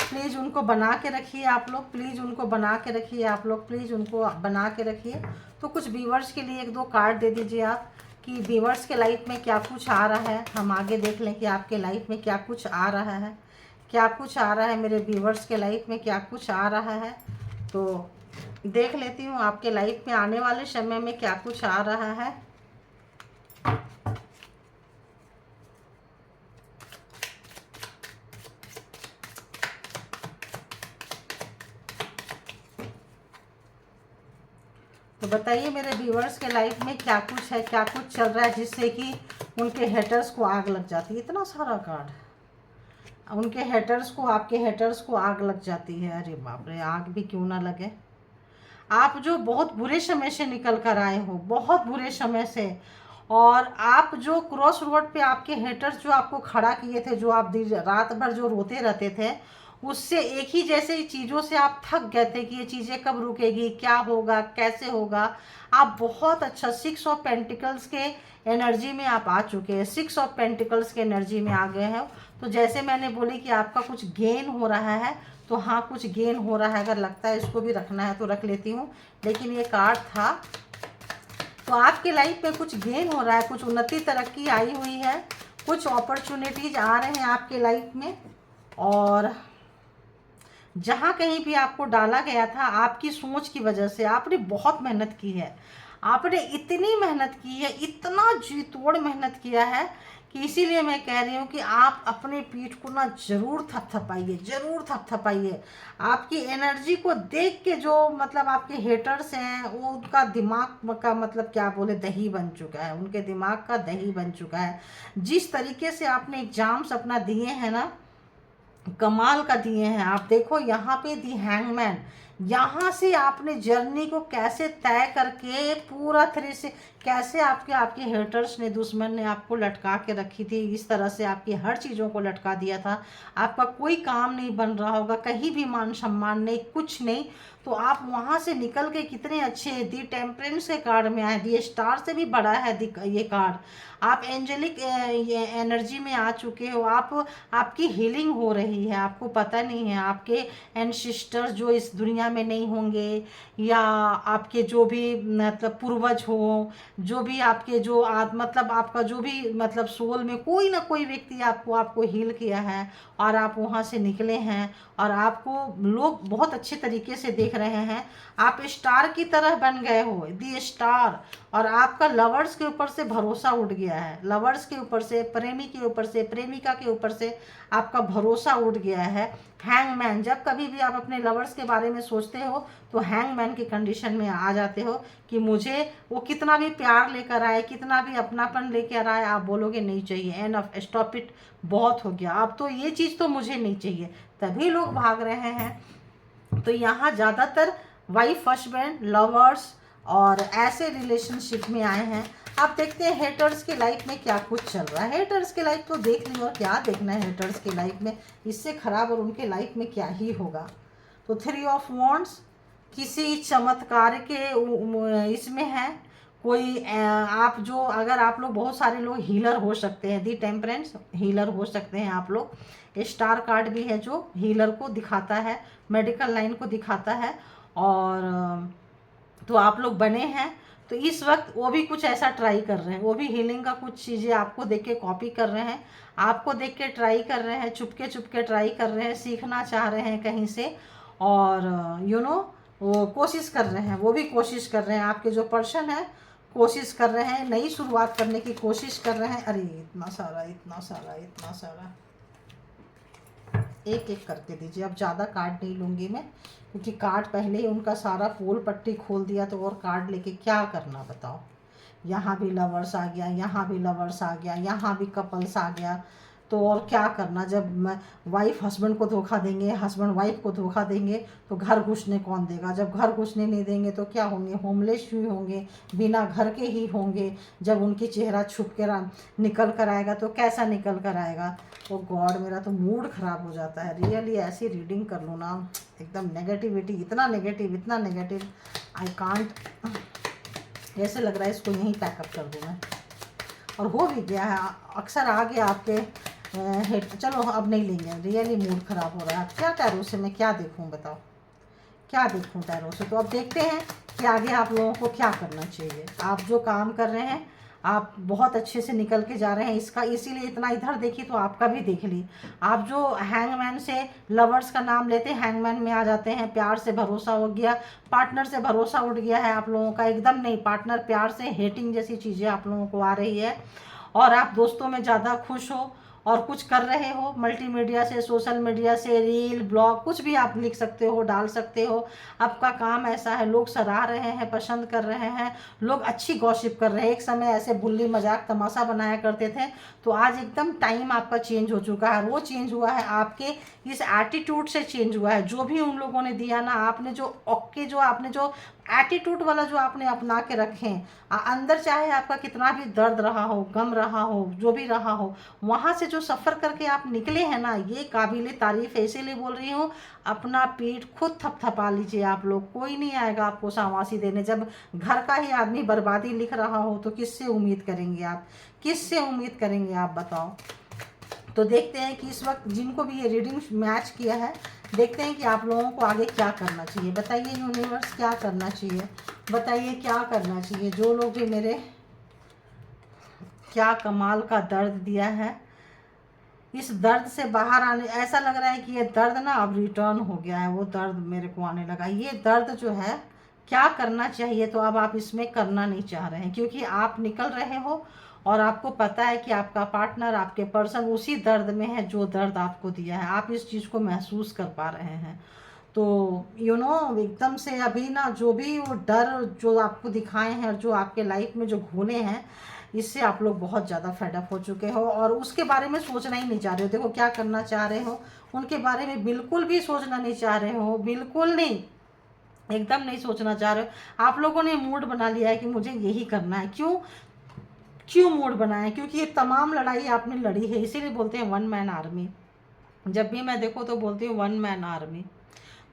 प्लीज़ उनको बना के रखिए आप लोग, प्लीज़ उनको बना के रखिए आप लोग, प्लीज़ उनको बना के रखिए। तो कुछ व्यूअर्स के लिए 1-2 कार्ड दे दीजिए आप, कि व्यूअर्स के लाइफ में क्या कुछ आ रहा है। हम आगे देख लें कि आपके लाइफ में क्या कुछ आ रहा है, क्या कुछ आ रहा है मेरे व्यूअर्स के लाइफ में, क्या कुछ आ रहा है। तो देख लेती हूँ आपके लाइफ में आने वाले समय में क्या कुछ आ रहा है। तो बताइए मेरे व्यूअर्स के लाइफ में क्या कुछ है, क्या कुछ चल रहा है जिससे कि उनके हेटर्स को आग लग जाती है। इतना सारा कार्ड, उनके हेटर्स को, आपके हेटर्स को आग लग जाती है। अरे बाप रे, आग भी क्यों ना लगे। आप जो बहुत बुरे समय से निकल कर आए हो, बहुत बुरे समय से, और आप जो क्रॉस रोड पे आपके हेटर्स जो आपको खड़ा किए थे, जो आप रात भर जो रोते रहते थे, उससे एक ही जैसे चीज़ों से आप थक गए थे कि ये चीज़ें कब रुकेगी, क्या होगा, कैसे होगा। आप बहुत अच्छा 6 ऑफ पेंटिकल्स के एनर्जी में आप आ चुके हैं, 6 ऑफ पेंटिकल्स के एनर्जी में आ गए हैं। तो जैसे मैंने बोली कि आपका कुछ गेन हो रहा है, तो हाँ कुछ गेन हो रहा है। अगर लगता है इसको भी रखना है तो रख लेती हूँ, लेकिन ये कार्ड था। तो आपके लाइफ में कुछ गेन हो रहा है, कुछ उन्नति तरक्की आई हुई है, कुछ अपॉर्चुनिटीज आ रहे हैं आपके लाइफ में। और जहाँ कहीं भी आपको डाला गया था, आपकी सोच की वजह से आपने बहुत मेहनत की है, आपने इतनी मेहनत की है, इतना जी तोड़ मेहनत किया है कि इसीलिए मैं कह रही हूँ कि आप अपने पीठ को ना जरूर थपथपाइए, जरूर थपथपाइए। आपकी एनर्जी को देख के जो मतलब आपके हेटर्स हैं, वो उनका दिमाग का मतलब क्या बोले, दही बन चुका है, उनके दिमाग का दही बन चुका है। जिस तरीके से आपने एग्जाम्स अपना दिए हैं ना, कमाल का दिए हैं। आप देखो यहाँ पे दी हैंगमैन, यहाँ से आपने जर्नी को कैसे तय करके पूरा तरह से, कैसे आपके हेटर्स ने, दुश्मन ने आपको लटका के रखी थी, इस तरह से आपकी हर चीज़ों को लटका दिया था। आपका कोई काम नहीं बन रहा होगा, कहीं भी मान सम्मान नहीं, कुछ नहीं। तो आप वहाँ से निकल के कितने अच्छे दी टेम्परेंस के कार्ड में आए, दी स्टार से भी बड़ा है ये कार्ड। आप एंजेलिक एनर्जी में आ चुके हो, आपकी हीलिंग हो रही है, आपको पता नहीं है। आपके एंसिस्टर्स जो इस दुनिया में नहीं होंगे, या आपके जो भी मतलब पूर्वज हो, जो भी आपके जो मतलब आपका जो भी मतलब सोल में कोई ना कोई व्यक्ति आपको हील किया है, और आप वहाँ से निकले हैं, और आपको लोग बहुत अच्छे तरीके से देख रहे हैं। आप स्टार की तरह बन गए हो, दी स्टार। और आपका लवर्स के ऊपर से भरोसा उठ गया है, लवर्स के ऊपर से, प्रेमी के ऊपर से, प्रेमिका के ऊपर से आपका भरोसा उठ गया है। हैंगमैन, जब कभी भी आप अपने लवर्स के बारे में सोचते हो तो हैंगमैन की कंडीशन में आ जाते हो कि मुझे वो कितना भी प्यार लेकर आए, कितना भी अपनापन लेकर आए, आप बोलोगे नहीं चाहिए, एनफ, स्टॉप इट, बहुत हो गया, अब तो ये चीज़ तो मुझे नहीं चाहिए, तभी लोग भाग रहे हैं। तो यहाँ ज़्यादातर वाइफ हस्बैंड लवर्स और ऐसे रिलेशनशिप में आए हैं। आप देखते हैं हेटर्स के लाइफ में क्या कुछ चल रहा है। हेटर्स के लाइफ तो देख ली, और क्या देखना है हेटर्स के लाइफ में, इससे खराब और उनके लाइफ में क्या ही होगा। तो 3 ऑफ वॉन्ड्स किसी चमत्कार के इसमें है कोई आप जो, अगर आप लोग बहुत सारे लोग हीलर हो सकते हैं, दी टेम्परेंस हीलर हो सकते हैं आप लोग। स्टार कार्ड भी है जो हीलर को दिखाता है, मेडिकल लाइन को दिखाता है, और तो आप लोग बने हैं। तो इस वक्त वो भी कुछ ऐसा ट्राई कर रहे हैं, वो भी हीलिंग का कुछ चीज़ें आपको देख के कॉपी कर रहे हैं, आपको देख के ट्राई कर रहे हैं, चुपके चुपके ट्राई कर रहे हैं, सीखना चाह रहे हैं कहीं से, और वो कोशिश कर रहे हैं, वो भी कोशिश कर रहे हैं। आपके जो पर्सन है कोशिश कर रहे हैं, नई शुरुआत करने की कोशिश कर रहे हैं। अरे इतना सारा, इतना सारा, इतना सारा, एक एक करके दीजिए। अब ज़्यादा कार्ड नहीं लूँगी मैं, क्योंकि कार्ड पहले ही उनका सारा पोल पट्टी खोल दिया, तो और कार्ड लेके क्या करना बताओ। यहाँ भी लवर्स आ गया, यहाँ भी लवर्स आ गया, यहाँ भी कपल्स आ गया, तो और क्या करना, जब वाइफ हस्बैंड को धोखा देंगे, हस्बैंड वाइफ को धोखा देंगे, तो घर घुसने कौन देगा? जब घर घुसने नहीं देंगे तो क्या होंगे? होमलेस ही होंगे, बिना घर के ही होंगे। जब उनकी चेहरा छुप के निकल कर आएगा तो कैसा निकल कर आएगा? ओ गॉड, मेरा तो मूड ख़राब हो जाता है रियली। ऐसी रीडिंग कर लूँ ना, एकदम नेगेटिविटी, इतना नेगेटिव, आई कांट। ऐसे लग रहा है इसको यहीं पैकअप कर दूँ मैं। और हो भी गया है, अक्सर आ गया आपके चलो अब नहीं लेंगे, रियली मूड ख़राब हो रहा है। क्या टैरो से मैं क्या देखूं, बताओ क्या देखूं टैरो से? तो अब देखते हैं कि आगे आप लोगों को क्या करना चाहिए। आप जो काम कर रहे हैं आप बहुत अच्छे से निकल के जा रहे हैं, इसका इसीलिए इतना इधर देखी तो आपका भी देख ली। आप जो हैंगमैन से लवर्स का नाम लेते हैं, हैंगमैन में आ जाते हैं। प्यार से भरोसा हो गया, पार्टनर से भरोसा उठ गया है आप लोगों का, एकदम नहीं। पार्टनर प्यार से हेटिंग जैसी चीज़ें आप लोगों को आ रही है। और आप दोस्तों में ज़्यादा खुश हो और कुछ कर रहे हो मल्टीमीडिया से, सोशल मीडिया से, रील ब्लॉग कुछ भी आप लिख सकते हो, डाल सकते हो। आपका काम ऐसा है, लोग सराह रहे हैं, पसंद कर रहे हैं, लोग अच्छी गॉसिप कर रहे हैं। एक समय ऐसे बुल्ली मजाक तमाशा बनाया करते थे, तो आज एकदम टाइम आपका चेंज हो चुका है। वो चेंज हुआ है आपके इस एटीट्यूड से चेंज हुआ है। जो भी उन लोगों ने दिया ना, आपने जो एटीट्यूड वाला जो आपने अपना के रखे अंदर, चाहे आपका कितना भी दर्द रहा हो, गम रहा हो, जो भी रहा हो, वहाँ से जो सफ़र करके आप निकले हैं ना, ये काबिल तारीफ़ है। इसीलिए बोल रही हूँ, अपना पीठ खुद थपथपा लीजिए आप लोग। कोई नहीं आएगा आपको शाबाशी देने। जब घर का ही आदमी बर्बादी लिख रहा हो तो किससे उम्मीद करेंगे आप? किससे उम्मीद करेंगे आप, बताओ? तो देखते हैं कि इस वक्त जिनको भी ये रीडिंग मैच किया है, देखते हैं कि आप लोगों को आगे क्या करना चाहिए। बताइए यूनिवर्स, क्या करना चाहिए? बताइए क्या करना चाहिए? जो लोग भी मेरे, क्या कमाल का दर्द दिया है। इस दर्द से बाहर आने, ऐसा लग रहा है कि ये दर्द ना अब रिटर्न हो गया है। वो दर्द मेरे को आने लगा। ये दर्द जो है, क्या करना चाहिए तो अब आप इसमें करना नहीं चाह रहे हैं, क्योंकि आप निकल रहे हो और आपको पता है कि आपका पार्टनर, आपके पर्सन उसी दर्द में है जो दर्द आपको दिया है। आप इस चीज़ को महसूस कर पा रहे हैं। तो एकदम से अभी ना, जो भी वो डर जो आपको दिखाए हैं और जो आपके लाइफ में जो घूने हैं, इससे आप लोग बहुत ज़्यादा फेडअप हो चुके हो और उसके बारे में सोचना ही नहीं चाह रहे हो। देखो क्या करना चाह रहे हो, उनके बारे में बिल्कुल भी सोचना नहीं चाह रहे हो, बिल्कुल नहीं, एकदम नहीं सोचना चाह रहे हो। आप लोगों ने मूड बना लिया है कि मुझे यही करना है। क्यों मूड बनाया? क्योंकि ये तमाम लड़ाई आपने लड़ी है। इसीलिए बोलते हैं वन मैन आर्मी। जब भी मैं देखो तो बोलती हूँ वन मैन आर्मी।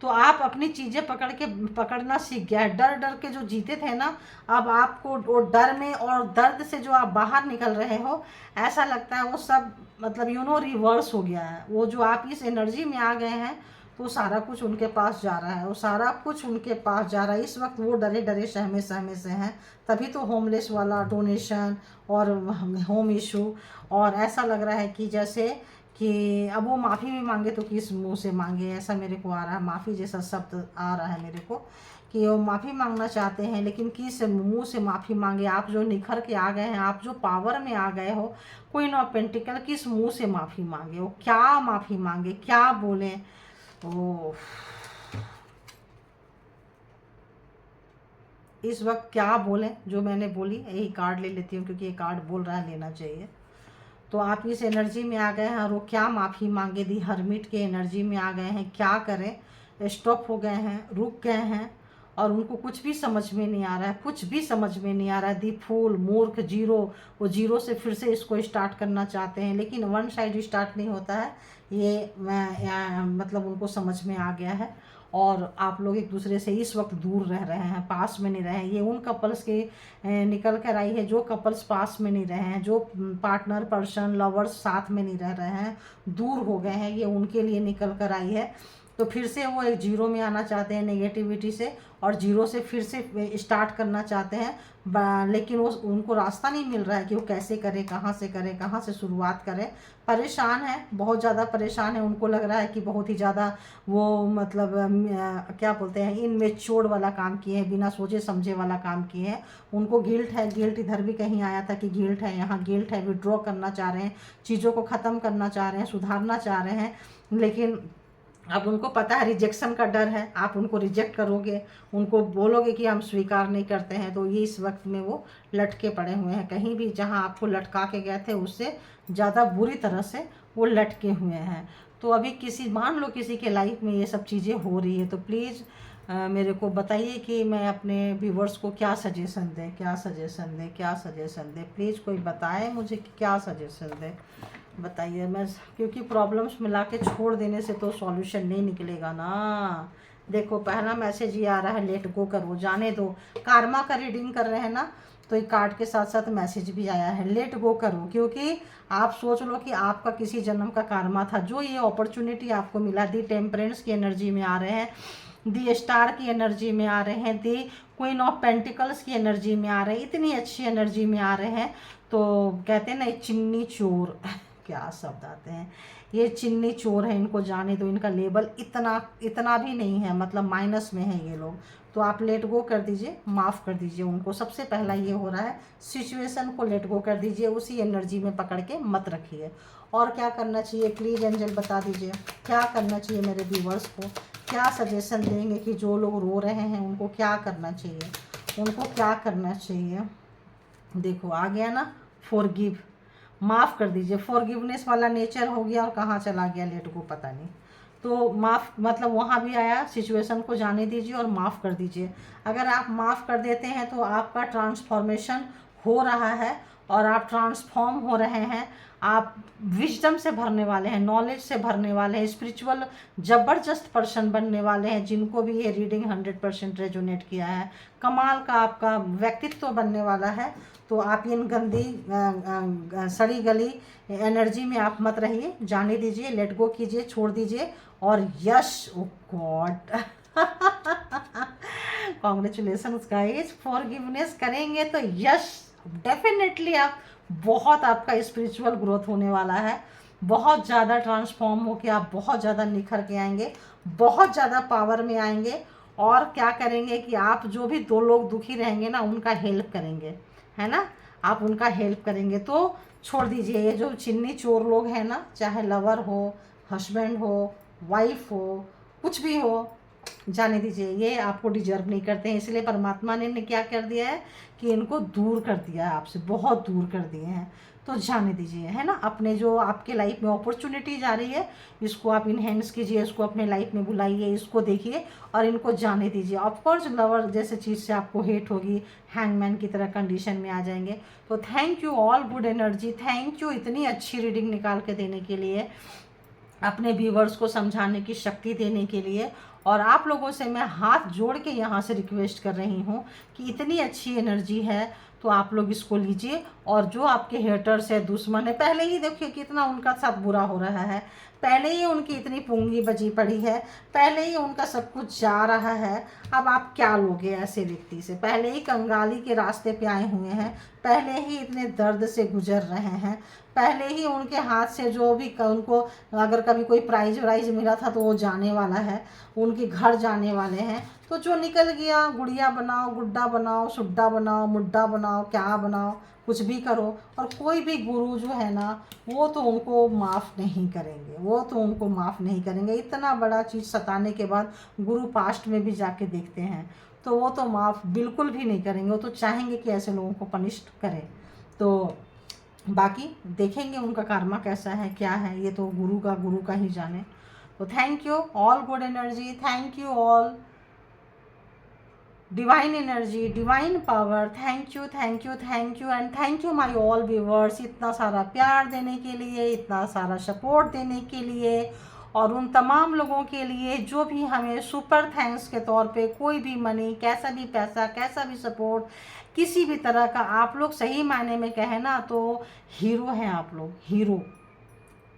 तो आप अपनी चीज़ें पकड़ना सीख गया है। डर डर के जो जीते थे ना, अब आपको वो डर में और दर्द से जो आप बाहर निकल रहे हो, ऐसा लगता है वो सब मतलब रिवर्स हो गया है। वो जो आप इस एनर्जी में आ गए हैं, तो सारा कुछ उनके पास जा रहा है, वो सारा कुछ उनके पास जा रहा है। इस वक्त वो डरे डरे सहमे सहमे से हैं। तभी तो होमलेस वाला डोनेशन और होम इशू, और ऐसा लग रहा है कि जैसे कि अब वो माफ़ी भी मांगे तो किस मुंह से मांगे, ऐसा मेरे को आ रहा है। माफ़ी जैसा शब्द आ रहा है मेरे को कि वो माफ़ी मांगना चाहते हैं, लेकिन किस मुंह से माफ़ी मांगे? आप जो निखर के आ गए हैं, आप जो पावर में आ गए हो, क्वीन ऑफ पेंटिकल, किस मुंह से माफ़ी मांगे? वो क्या माफ़ी मांगे, क्या बोले? ओ, इस वक्त क्या बोले? जो मैंने बोली, यही कार्ड ले लेती हूँ क्योंकि ये कार्ड बोल रहा है लेना चाहिए। तो आप इस एनर्जी में आ गए हैं और वो क्या माफ़ी मांगे? दी हर्मिट के एनर्जी में आ गए हैं। क्या करें? स्टॉप हो गए हैं, रुक गए हैं और उनको कुछ भी समझ में नहीं आ रहा है, कुछ भी समझ में नहीं आ रहा है। दी फूल, मूर्ख, जीरो, वो जीरो से फिर से इसको स्टार्ट करना चाहते हैं, लेकिन वन साइड स्टार्ट नहीं होता है। ये मतलब उनको समझ में आ गया है। और आप लोग एक दूसरे से इस वक्त दूर रह रहे हैं, पास में नहीं रहे हैं। ये उन कपल्स के निकल कर आई है जो कपल्स पास में नहीं रहे हैं, जो पार्टनर, पर्सन, लवर्स साथ में नहीं रह रहे हैं, दूर हो गए हैं, ये उनके लिए निकल कर आई है। तो फिर से वो एक जीरो में आना चाहते हैं, नेगेटिविटी से, और जीरो से फिर से स्टार्ट करना चाहते हैं। लेकिन वो उनको रास्ता नहीं मिल रहा है कि वो कैसे करें, कहाँ से करें, कहाँ से शुरुआत करें। परेशान है, बहुत ज़्यादा परेशान है। उनको लग रहा है कि बहुत ही ज़्यादा वो मतलब क्या बोलते हैं, इनमेच्योर वाला काम किए हैं, बिना सोचे समझे वाला काम किए हैं। उनको गिल्ट है, गिल्ट इधर भी कहीं आया था कि गिल्ट है, यहाँ गिल्ट है। विड्रॉ करना चाह रहे हैं, चीज़ों को ख़त्म करना चाह रहे हैं, सुधारना चाह रहे हैं, लेकिन अब उनको पता है रिजेक्शन का डर है। आप उनको रिजेक्ट करोगे, उनको बोलोगे कि हम स्वीकार नहीं करते हैं, तो ये इस वक्त में वो लटके पड़े हुए हैं। कहीं भी जहां आपको लटका के गए थे, उससे ज़्यादा बुरी तरह से वो लटके हुए हैं। तो अभी किसी, मान लो किसी के लाइफ में ये सब चीज़ें हो रही है, तो प्लीज़ मेरे को बताइए कि मैं अपने व्यूवर्स को क्या सजेशन दें, क्या सजेशन दें, क्या सजेशन दें। प्लीज़ कोई बताए मुझे कि क्या सजेशन दें, बताइए। मैं, क्योंकि प्रॉब्लम्स मिला के छोड़ देने से तो सॉल्यूशन नहीं निकलेगा ना। देखो पहला मैसेज ये आ रहा है, लेट गो करो, जाने दो। कार्मा का रीडिंग कर रहे हैं ना, तो एक कार्ड के साथ साथ मैसेज भी आया है, लेट गो करो। क्योंकि आप सोच लो कि आपका किसी जन्म का कार्मा था, जो ये अपॉर्चुनिटी आपको मिला। दी टेम्परेंस की एनर्जी में आ रहे हैं, दी स्टार की एनर्जी में आ रहे हैं, दी क्वीन ऑफ पेंटिकल्स की एनर्जी में आ रहे हैं, इतनी अच्छी एनर्जी में आ रहे हैं। तो कहते हैं ना, चिन्नी चोर क्या शब्द आते हैं, ये चिन्नी चोर है, इनको जाने दो। इनका लेवल इतना भी नहीं है, मतलब माइनस में है ये लोग। तो आप लेट गो कर दीजिए, माफ़ कर दीजिए उनको। सबसे पहला ये हो रहा है, सिचुएशन को लेट गो कर दीजिए, उसी एनर्जी में पकड़ के मत रखिए। और क्या करना चाहिए, प्लीज़ एंजल बता दीजिए क्या करना चाहिए मेरे व्यूवर्स को, क्या सजेशन देंगे कि जो लोग रो रहे हैं उनको क्या करना चाहिए, उनको क्या करना चाहिए। देखो आ गया ना, फॉरगिव, माफ़ कर दीजिए। फॉरगिवनेस वाला नेचर हो गया, और कहाँ चला गया लेट गो पता नहीं। तो माफ़ मतलब वहाँ भी आया, सिचुएशन को जाने दीजिए और माफ़ कर दीजिए। अगर आप माफ़ कर देते हैं तो आपका ट्रांसफॉर्मेशन हो रहा है, और आप ट्रांसफॉर्म हो रहे हैं। आप विजडम से भरने वाले हैं, नॉलेज से भरने वाले हैं, स्पिरिचुअल ज़बरदस्त पर्सन बनने वाले हैं। जिनको भी ये रीडिंग 100% रेजोनेट किया है, कमाल का आपका व्यक्तित्व बनने वाला है। तो आप इन गंदी सड़ी गली एनर्जी में आप मत रहिए, जाने दीजिए, लेट गो कीजिए, छोड़ दीजिए। और यश, ओ गॉड कॉन्ग्रेचुलेशंस गाइस, फॉरगिवनेस करेंगे तो यश डेफिनेटली आप, बहुत आपका स्पिरिचुअल ग्रोथ होने वाला है। बहुत ज़्यादा ट्रांसफॉर्म होके आप बहुत ज़्यादा निखर के आएंगे, बहुत ज़्यादा पावर में आएंगे। और क्या करेंगे कि आप जो भी दो लोग दुखी रहेंगे ना, उनका हेल्प करेंगे, है ना, आप उनका हेल्प करेंगे। तो छोड़ दीजिए ये जो चिन्नी चोर लोग हैं ना, चाहे लवर हो, हस्बैंड हो, वाइफ हो, कुछ भी हो, जाने दीजिए। ये आपको डिजर्व नहीं करते हैं, इसलिए परमात्मा ने क्या कर दिया है कि इनको दूर कर दिया है आपसे, बहुत दूर कर दिए हैं। तो जाने दीजिए, है ना। अपने जो आपके लाइफ में अपॉर्चुनिटीज आ रही है, इसको आप इनहेंस कीजिए, इसको अपने लाइफ में बुलाइए, इसको देखिए और इनको जाने दीजिए। ऑफकोर्स लवर जैसे चीज़ से आपको हेट होगी, हैंगमैन की तरह कंडीशन में आ जाएंगे। तो thank you all good energy, thank you इतनी अच्छी रीडिंग निकाल के देने के लिए, अपने व्यूवर्स को समझाने की शक्ति देने के लिए। और आप लोगों से मैं हाथ जोड़ के यहाँ से रिक्वेस्ट कर रही हूँ कि इतनी अच्छी एनर्जी है तो आप लोग इसको लीजिए। और जो आपके हेटर्स है, दुश्मन है, पहले ही देखिए कितना उनका साथ बुरा हो रहा है, पहले ही उनकी इतनी पूंगी बची पड़ी है, पहले ही उनका सब कुछ जा रहा है। अब आप क्या लोगे ऐसे व्यक्ति से, पहले ही कंगाली के रास्ते पे आए हुए हैं, पहले ही इतने दर्द से गुजर रहे हैं, पहले ही उनके हाथ से जो भी उनको अगर कभी कोई प्राइज वाइज मिला था तो वो जाने वाला है, उनके घर जाने वाले हैं। तो जो निकल गया, गुड़िया बनाओ, गुड्डा बनाओ, सुड्डा बनाओ, मुड्डा बनाओ, क्या बनाओ, कुछ भी करो। और कोई भी गुरु जो है ना, वो तो उनको माफ़ नहीं करेंगे, वो तो उनको माफ़ नहीं करेंगे। इतना बड़ा चीज़ सताने के बाद गुरु पास्ट में भी जाके देखते हैं, तो वो तो माफ़ बिल्कुल भी नहीं करेंगे। वो तो चाहेंगे कि ऐसे लोगों को पनिश करें। तो बाकी देखेंगे उनका कर्मा कैसा है, क्या है, ये तो गुरु का ही जाने। तो thank you all good energy, thank you all divine energy, divine power, thank you thank you thank you and thank you my all viewers, इतना सारा प्यार देने के लिए, इतना सारा सपोर्ट देने के लिए। और उन तमाम लोगों के लिए जो भी हमें सुपर थैंक्स के तौर पे कोई भी मनी, कैसा भी पैसा, कैसा भी सपोर्ट, किसी भी तरह का, आप लोग सही मायने में कहें ना तो हीरो हैं आप लोग, हीरो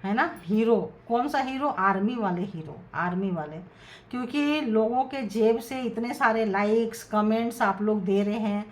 है ना। हीरो कौन सा हीरो, आर्मी वाले हीरो, आर्मी वाले। क्योंकि लोगों के जेब से इतने सारे लाइक्स कमेंट्स आप लोग दे रहे हैं,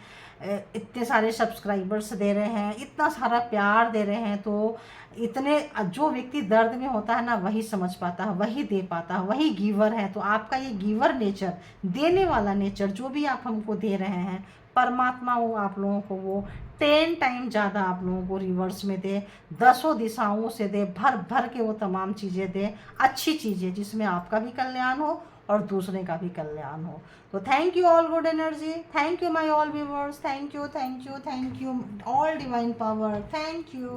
इतने सारे सब्सक्राइबर्स दे रहे हैं, इतना सारा प्यार दे रहे हैं। तो इतने, जो व्यक्ति दर्द में होता है ना, वही समझ पाता है, वही दे पाता है, वही गिवर है। तो आपका ये गिवर नेचर, देने वाला नेचर जो भी आप हमको दे रहे हैं, परमात्मा वो आप लोगों को वो 10 टाइम ज़्यादा आप लोगों को रिवर्स में दे, 10 दिशाओं से दे, भर भर के वो तमाम चीज़ें दे, अच्छी चीज़ें जिसमें आपका भी कल्याण हो और दूसरे का भी कल्याण हो। तो thank you all good energy, thank you my all viewers, thank you thank you thank you all divine power, thank you.